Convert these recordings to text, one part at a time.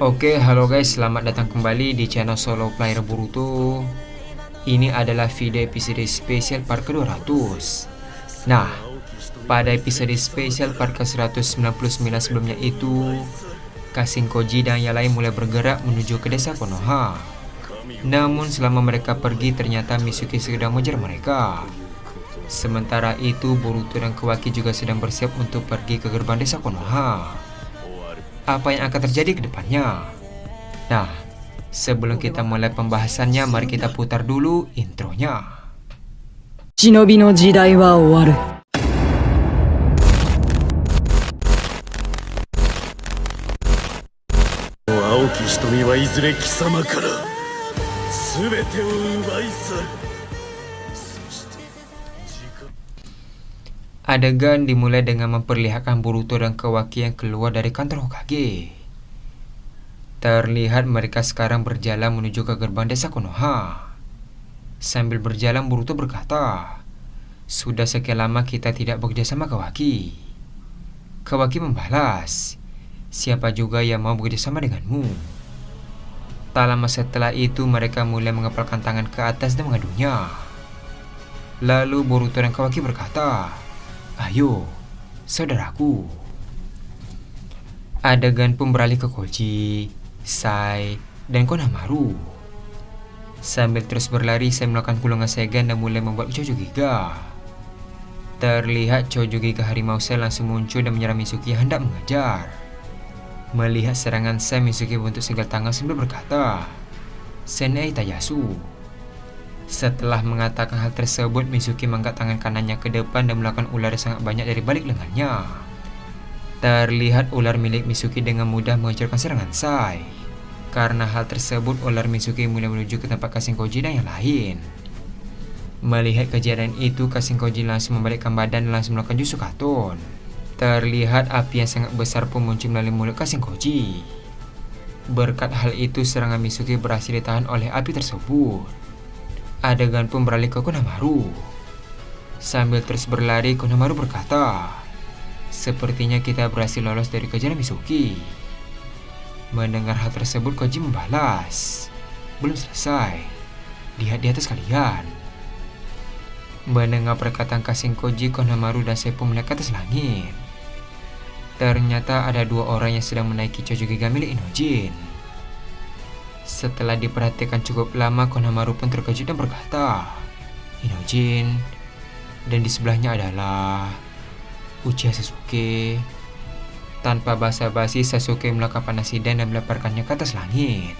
Oke, halo guys, selamat datang kembali di channel Solo Player Boruto. Ini adalah video episode spesial part ke-200. Nah, pada episode spesial part ke-199 sebelumnya itu, Kashin Koji dan yang lain mulai bergerak menuju ke desa Konoha. Namun selama mereka pergi ternyata Mitsuki sedang mengejar mereka. Sementara itu Boruto dan Kawaki juga sedang bersiap untuk pergi ke gerbang desa Konoha. Apa yang akan terjadi ke depannya? Nah, sebelum kita mulai pembahasannya, mari kita putar dulu intronya. Shinobi no jidai wa owaru. 青き瞳はいずれ貴様から全てを奪い去る。そして時間 Adegan dimulai dengan memperlihatkan Boruto dan Kawaki yang keluar dari kantor Hokage. Terlihat mereka sekarang berjalan menuju ke gerbang desa Konoha. Sambil berjalan Boruto berkata, "Sudah sekian lama kita tidak bekerja sama Kawaki." Kawaki membalas, "Siapa juga yang mau bekerja sama denganmu?" Tak lama setelah itu mereka mulai mengepalkan tangan ke atas dan mengadunya. Lalu Boruto dan Kawaki berkata, "Ayo, saudaraku." Adegan pun beralih ke Koji, Sai, dan Konohamaru. Sambil terus berlari, Sai melakukan kulungan Segan dan mulai membuat Chojugiga. Terlihat Chojugiga harimau Sai langsung muncul dan menyerang Mitsuki yang hendak mengejar. Melihat serangan Sai, Mitsuki bentuk segel tangan sambil berkata, "Senei Tayasu." Setelah mengatakan hal tersebut, Mitsuki mengangkat tangan kanannya ke depan dan melakukan ular yang sangat banyak dari balik lengannya. Terlihat ular milik Mitsuki dengan mudah menghancurkan serangan Sai. Karena hal tersebut, ular Mitsuki mulai menuju ke tempat Kashin Koji dan yang lain. Melihat kejadian itu, Kashin Koji langsung membalikkan badan dan langsung melakukan jutsu Katon. Terlihat api yang sangat besar pun muncul melalui mulut Kashin Koji. Berkat hal itu, serangan Mitsuki berhasil ditahan oleh api tersebut. Adegan pun beralih ke Konohamaru. Sambil terus berlari, Konohamaru berkata, "Sepertinya kita berhasil lolos dari kejaran Mitsuki." Mendengar hal tersebut, Koji membalas, "Belum selesai. Lihat di atas kalian." Mendengar perkataan Kashin Koji, Konohamaru dan Sai pun melihat ke atas langit. Ternyata ada dua orang yang sedang menaiki Chojugiga milik Inojin. Setelah diperhatikan cukup lama, Konohamaru pun terkejut dan berkata, "Inojin." Dan di sebelahnya adalah Uchiha Sasuke. Tanpa basa-basi, Sasuke melakukan panasidan dan melemparkannya ke atas langit.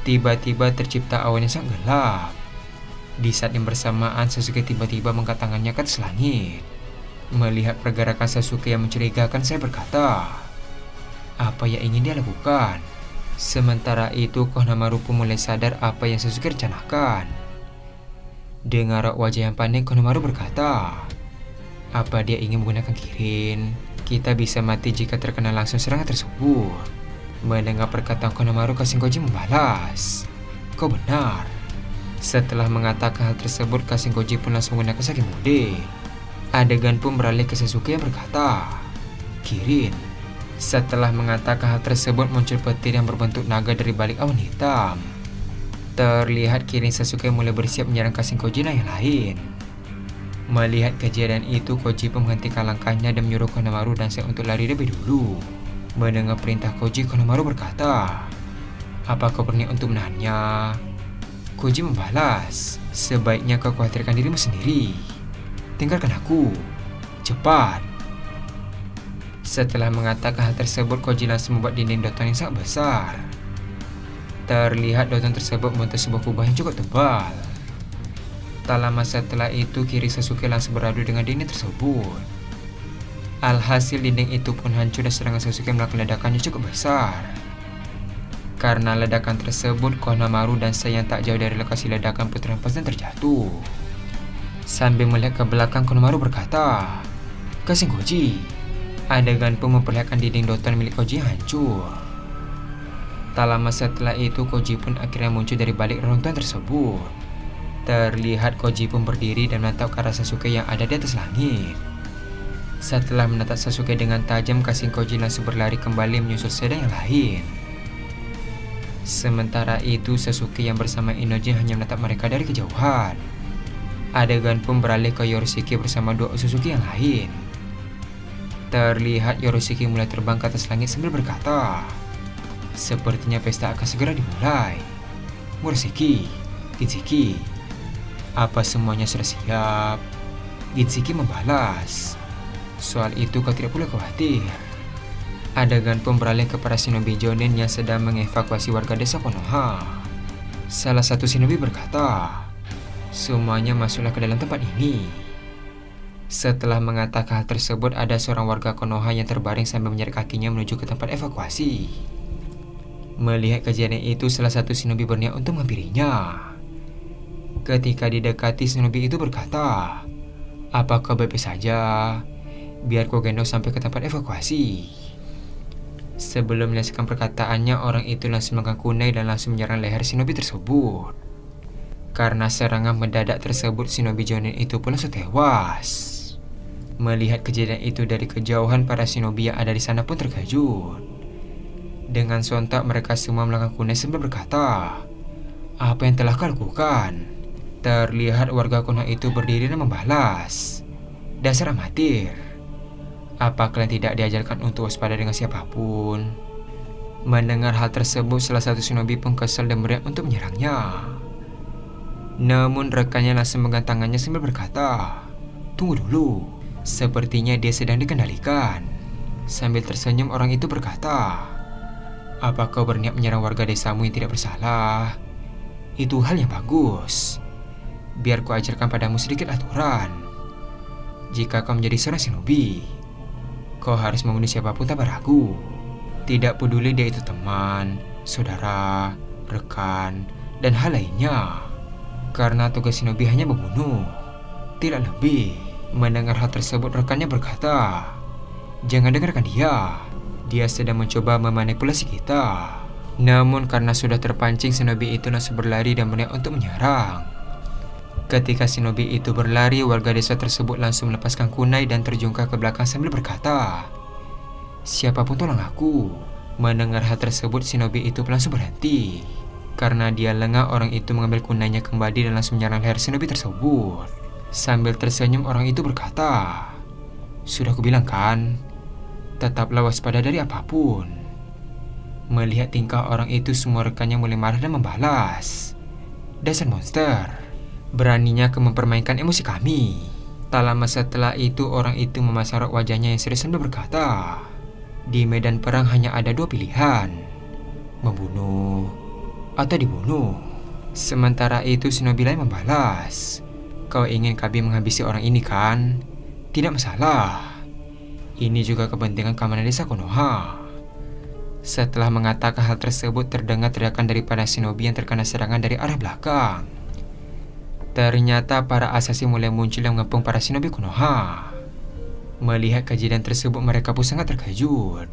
Tiba-tiba tercipta awan yang sangat gelap. Di saat yang bersamaan, Sasuke tiba-tiba mengangkat tangannya ke atas langit. Melihat pergerakan Sasuke yang mencurigakan, saya berkata, "Apa yang ingin dia lakukan?" Sementara itu, Konohamaru pun mulai sadar apa yang Sasuke rencanakan. Dengan raut wajah yang panik, Konohamaru berkata, "Apa dia ingin menggunakan Kirin? Kita bisa mati jika terkena langsung serangan tersebut." Mendengar perkataan Konohamaru, Kashin Koji membalas, "Kau benar." Setelah mengatakan hal tersebut, Kashin Koji pun langsung menggunakan Sake Mode. Adegan pun beralih ke Sasuke yang berkata, "Kirin." Setelah mengatakan hal tersebut, muncul petir yang berbentuk naga dari balik awan hitam. Terlihat Kirin Sasuke mulai bersiap menyerang Kashin Koji dan yang lain. Melihat kejadian itu, Koji pun menghentikan langkahnya dan menyuruh Konohamaru dan Sai untuk lari lebih dulu. Mendengar perintah Koji, Konohamaru berkata, "Apa kau berniat untuk menahannya?" Koji membalas, "Sebaiknya kau khawatirkan dirimu sendiri. Tinggalkan aku. Cepat." Setelah mengatakan hal tersebut, Koji langsung membuat dinding doton yang sangat besar. Terlihat doton tersebut membentuk sebuah kubah yang cukup tebal. Tak lama setelah itu, kiri Sasuke langsung beradu dengan dinding tersebut. Alhasil dinding itu pun hancur dan serangan Sasuke melakukan ledakan yang cukup besar. Karena ledakan tersebut, Konohamaru dan Sai yang tak jauh dari lokasi ledakan pun terhempas dan terjatuh. Sambil melihat ke belakang, Konohamaru berkata, "Kashin Koji." Adegan pun memperlihatkan dinding doton milik Koji yang hancur. Tak lama setelah itu, Koji pun akhirnya muncul dari balik reruntuhan tersebut. Terlihat Koji pun berdiri dan menatap ke arah Sasuke yang ada di atas langit. Setelah menatap Sasuke dengan tajam, Kashin Koji langsung berlari kembali menyusul sedang yang lain. Sementara itu, Sasuke yang bersama Inojin hanya menatap mereka dari kejauhan. Adegan pun beralih ke Yoroshiki bersama dua Otsutsuki yang lain. Terlihat Yoroshiki mulai terbang ke atas langit sambil berkata, "Sepertinya pesta akan segera dimulai. Murashiki, Ginshiki, apa semuanya sudah siap?" Ginshiki membalas, "Soal itu kau tidak perlu khawatir." Adegan pun beralih kepada shinobi Jonin yang sedang mengevakuasi warga desa Konoha. Salah satu shinobi berkata, "Semuanya masuklah ke dalam tempat ini." Setelah mengatakan hal tersebut, ada seorang warga Konoha yang terbaring sambil menyeret kakinya menuju ke tempat evakuasi. Melihat kejadian itu, salah satu shinobi berniat untuk menghampirinya. Ketika didekati, shinobi itu berkata, "Apakah baik-baik saja? Biar kau gendong sampai ke tempat evakuasi." Sebelum menyelesaikan perkataannya, orang itu langsung memegang kunai dan langsung menyerang leher shinobi tersebut. Karena serangan mendadak tersebut, shinobi Jonin itu pun langsung tewas. Melihat kejadian itu dari kejauhan, para shinobi yang ada di sana pun terkejut. Dengan sontak mereka semua melangkah kunai sambil berkata, "Apa yang telah kau lakukan?" Terlihat warga Konoha itu berdiri dan membalas, "Dasar amatir. Apa kalian tidak diajarkan untuk waspada dengan siapapun?" Mendengar hal tersebut, salah satu shinobi pun kesal dan berniat untuk menyerangnya. Namun rekannya langsung memegang tangannya sambil berkata, "Tunggu dulu, sepertinya dia sedang dikendalikan." Sambil tersenyum, orang itu berkata, "Apa kau berniat menyerang warga desamu yang tidak bersalah? Itu hal yang bagus. Biar ku ajarkan padamu sedikit aturan. Jika kau menjadi seorang shinobi, kau harus membunuh siapapun tanpa ragu. Tidak peduli dia itu teman, saudara, rekan, dan hal lainnya. Karena tugas shinobi hanya membunuh, tidak lebih." Mendengar hal tersebut, rekannya berkata, "Jangan dengarkan dia. Dia sedang mencoba memanipulasi kita." Namun karena sudah terpancing, shinobi itu langsung berlari dan berniat untuk menyerang. Ketika shinobi itu berlari, warga desa tersebut langsung melepaskan kunai dan terjungkal ke belakang sambil berkata, "Siapapun tolong aku." Mendengar hal tersebut, shinobi itu langsung berhenti. Karena dia lengah, orang itu mengambil kunainya kembali dan langsung menyerang leher shinobi tersebut. Sambil tersenyum, orang itu berkata, "Sudah kubilang kan, tetaplah waspada dari apapun." Melihat tingkah orang itu, semua rekannya mulai marah dan membalas, "Dasar monster, beraninya kau mempermainkan emosi kami." Tak lama setelah itu, orang itu memasang raut wajahnya yang serius sambil berkata, "Di medan perang hanya ada dua pilihan, membunuh atau dibunuh." Sementara itu, shinobi lain membalas, "Kau ingin kami menghabisi orang ini kan? Tidak masalah. Ini juga kepentingan keamanan desa Konoha." Setelah mengatakan hal tersebut, terdengar teriakan dari para shinobi yang terkena serangan dari arah belakang. Ternyata para assassin mulai muncul yang mengepung para shinobi Konoha. Melihat kejadian tersebut, mereka pun sangat terkejut.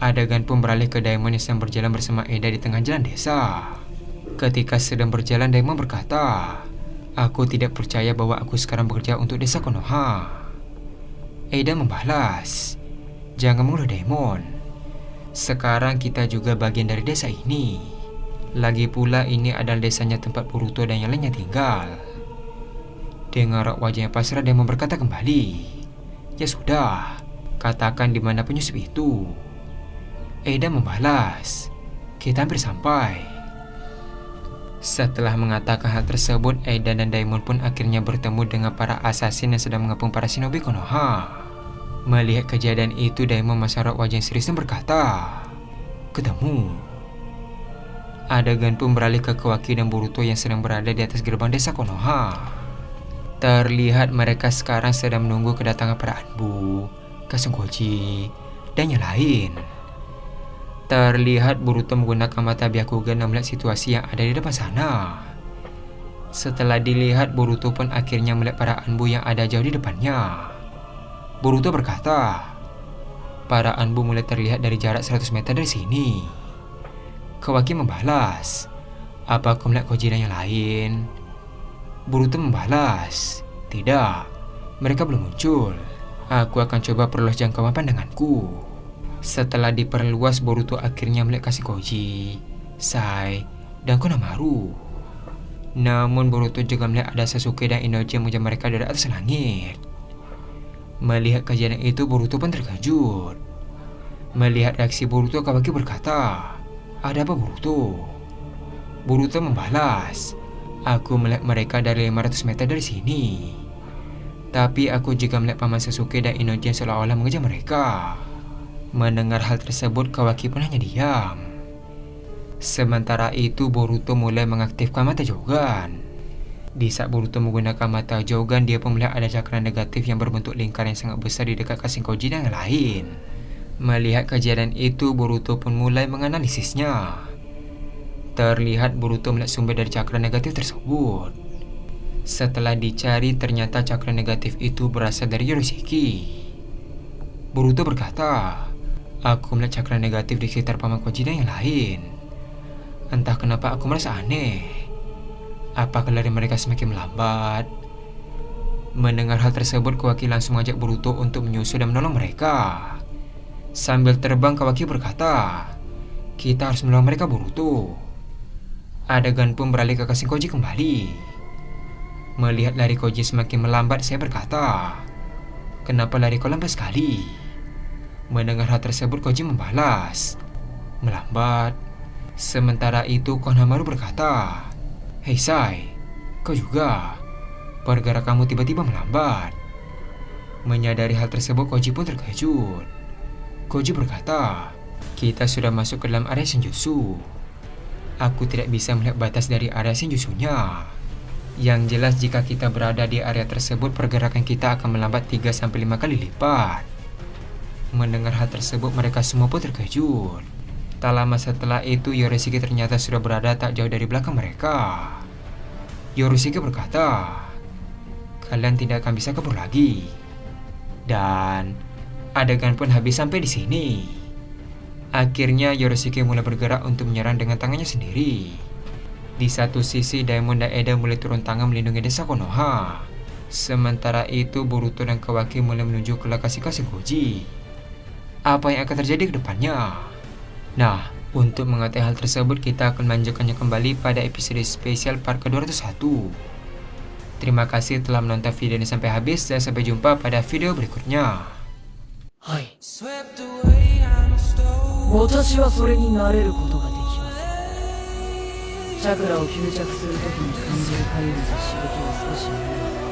Adegan pun beralih ke Daimon yang sedang berjalan bersama Eda di tengah jalan desa. Ketika sedang berjalan, Daimon berkata, "Aku tidak percaya bahwa aku sekarang bekerja untuk desa Konoha." Eda membalas, "Jangan mengeluh Daimon. Sekarang kita juga bagian dari desa ini. Lagi pula ini adalah desanya tempat Boruto dan yang lainnya tinggal." Dengan raut wajahnya pasrah, Daimon berkata kembali, "Ya sudah, katakan di mana penyusup itu." Eda membalas, "Kita hampir sampai." Setelah mengatakan hal tersebut, Eda dan Daimon pun akhirnya bertemu dengan para assassin yang sedang mengepung para shinobi Konoha. Melihat kejadian itu, Daimon memasang raut wajah yang serius dan berkata, "Ketemu." Adegan pun beralih ke Kawaki dan Boruto yang sedang berada di atas gerbang desa Konoha. Terlihat mereka sekarang sedang menunggu kedatangan para Anbu, Kashin Koji, dan yang lain. Terlihat Boruto menggunakan mata Byakugan dan melihat situasi yang ada di depan sana. Setelah dilihat, Boruto pun akhirnya melihat para Anbu yang ada jauh di depannya. Boruto berkata, "Para Anbu mulai terlihat dari jarak 100 meter dari sini." Kawaki membalas, "Apa kau melihat Koji dan yang lain?" Boruto membalas, "Tidak, mereka belum muncul." Aku akan coba perluas jangkauan pandanganku. Setelah diperluas, Boruto akhirnya melihat Kashikoji, Sai, dan Konohamaru. Namun Boruto juga melihat ada Sasuke dan Inoji yang mengejar mereka dari atas langit. Melihat kejadian itu, Boruto pun terkejut. Melihat reaksi Boruto, Kawaki berkata, "Ada apa, Boruto?" Boruto membalas, "Aku melihat mereka dari 500 meter dari sini. Tapi aku juga melihat Paman Sasuke dan Inoji yang seolah-olah mengejar mereka." Mendengar hal tersebut, Kawaki pun hanya diam. Sementara itu, Boruto mulai mengaktifkan mata Jogan. Di saat Boruto menggunakan mata Jogan, dia pun melihat ada cakra negatif yang berbentuk lingkaran yang sangat besar di dekat Kashikoji dan yang lain. Melihat kejadian itu, Boruto pun mulai menganalisisnya. Terlihat Boruto melihat sumber dari cakra negatif tersebut. Setelah dicari, ternyata cakra negatif itu berasal dari Yorishiki. Boruto berkata, "Aku melihat cakra negatif di sekitar Paman Koji dan yang lain. Entah kenapa aku merasa aneh. Apakah lari mereka semakin melambat?" Mendengar hal tersebut, Kawaki langsung mengajak Boruto untuk menyusul dan menolong mereka. Sambil terbang, Kawaki berkata, "Kita harus menolong mereka, Boruto." Adegan pun beralih ke Kashikoji kembali. Melihat lari Koji semakin melambat, saya berkata, "Kenapa lari kau lambat sekali?" Mendengar hal tersebut, Koji membalas, "Melambat." Sementara itu, Konohamaru berkata, "Hei Sai, kau juga. Pergerakanmu tiba-tiba melambat." Menyadari hal tersebut, Koji pun terkejut. Koji berkata, "Kita sudah masuk ke dalam area Senjutsu. Aku tidak bisa melihat batas dari area Senjutsunya. Yang jelas jika kita berada di area tersebut, pergerakan kita akan melambat 3-5 kali lipat." Mendengar hal tersebut, mereka semua pun terkejut. Tak lama setelah itu, Yorishiki ternyata sudah berada tak jauh dari belakang mereka. Yorishiki berkata, "Kalian tidak akan bisa kabur lagi." Dan adegan pun habis sampai di sini. Akhirnya Yorishiki mulai bergerak untuk menyerang dengan tangannya sendiri. Di satu sisi, Daimon dan Eda mulai turun tangan melindungi desa Konoha. Sementara itu, Boruto dan Kawaki mulai menuju ke lokasi Kashikoji. Apa yang akan terjadi ke depannya? Nah, untuk mengetahui hal tersebut, kita akan melanjutkannya kembali pada episode spesial part ke-201. Terima kasih telah menonton video ini sampai habis, dan sampai jumpa pada video berikutnya. はい。私はそれになれることができます。チャクラを吸着するときに感じるかゆみと刺激を少し見れば